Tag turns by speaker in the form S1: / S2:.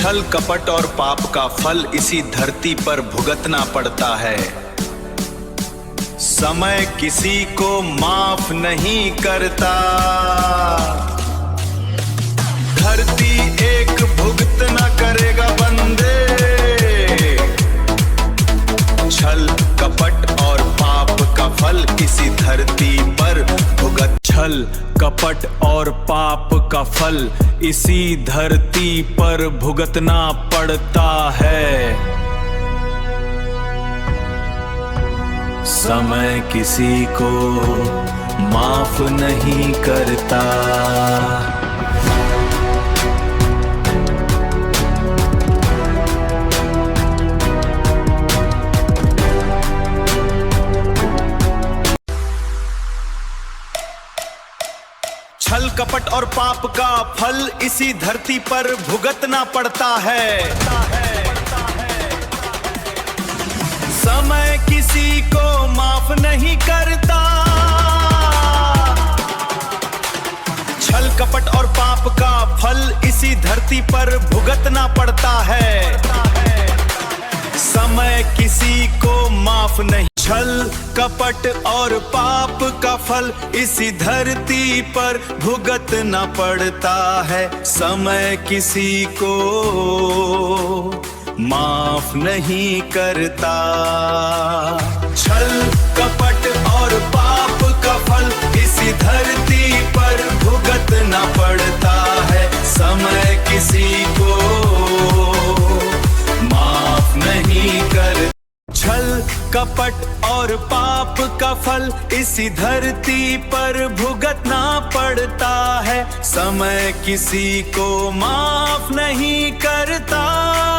S1: छल कपट और पाप का फल इसी धरती पर भुगतना पड़ता है। समय किसी को माफ नहीं करता। धरती एक भुगतना करेगा बंदे। छल कपट और पाप का फल इसी धरती पर भुगत। छल कपट और पाप का फल इसी धरती पर भुगतना पड़ता है। समय किसी को माफ नहीं करता। छल कपट और पाप का फल इसी धरती पर भुगतना पड़ता है। समय किसी को माफ नहीं करता। छल कपट और पाप का फल इसी धरती पर भुगतना पड़ता है। समय किसी को माफ नहीं। छल कपट और पाप का फल इसी धरती पर भुगतना पड़ता है। समय किसी को माफ नहीं करता। छल कपट और पाप का फल इसी धरती पर भुगतना पड़ता है। समय किसी को माफ नहीं करता। छल कपट और पाप का फल इसी धरती पर भुगतना पड़ता है। समय किसी को माफ नहीं करता।